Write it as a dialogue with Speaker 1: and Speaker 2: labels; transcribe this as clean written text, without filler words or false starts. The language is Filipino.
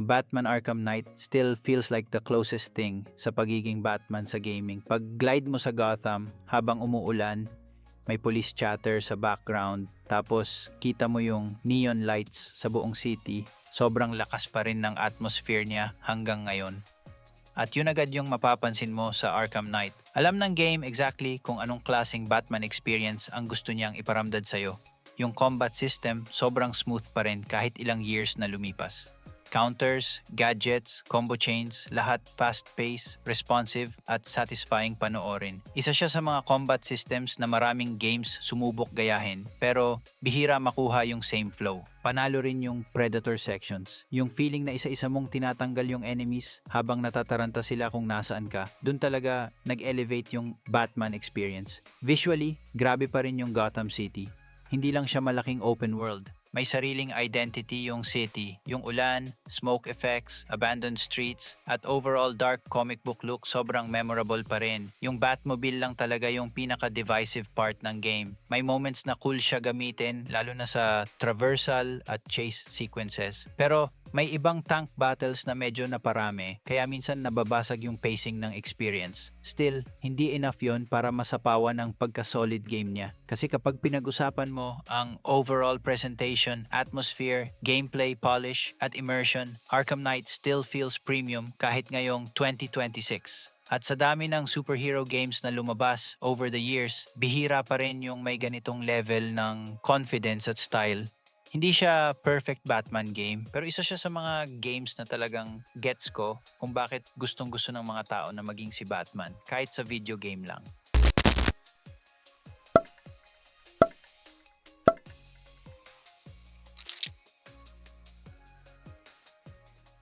Speaker 1: Batman Arkham Knight still feels like the closest thing sa pagiging Batman sa gaming. Pag glide mo sa Gotham habang umuulan, may police chatter sa background, tapos kita mo yung neon lights sa buong city, sobrang lakas pa rin ng atmosphere niya hanggang ngayon. At yun agad yung mapapansin mo sa Arkham Knight. Alam ng game exactly kung anong klaseng Batman experience ang gusto niyang iparamdad sa'yo. Yung combat system sobrang smooth pa rin kahit ilang years na lumipas. Counters, gadgets, combo chains, lahat fast-paced, responsive, at satisfying panoorin. Isa siya sa mga combat systems na maraming games sumubok gayahin, pero bihira makuha yung same flow. Panalo rin yung Predator sections. Yung feeling na isa-isa mong tinatanggal yung enemies habang natataranta sila kung nasaan ka. Doon talaga nag-elevate yung Batman experience. Visually, grabe pa rin yung Gotham City. Hindi lang siya malaking open world. May sariling identity yung city. Yung ulan, smoke effects, abandoned streets, at overall dark comic book look sobrang memorable pa rin. Yung Batmobile lang talaga yung pinaka-divisive part ng game. May moments na cool siya gamitin, lalo na sa traversal at chase sequences. Pero may ibang tank battles na medyo naparami, kaya minsan nababasag yung pacing ng experience. Still, hindi enough yon para masapawan ang pagka-solid game niya. Kasi kapag pinag-usapan mo ang overall presentation, atmosphere, gameplay polish, at immersion, Arkham Knight still feels premium kahit ngayong 2026. At sa dami ng superhero games na lumabas over the years, bihira pa rin yung may ganitong level ng confidence at style. Hindi siya perfect Batman game, pero isa siya sa mga games na talagang gets ko kung bakit gustong-gusto ng mga tao na maging si Batman, kahit sa video game lang.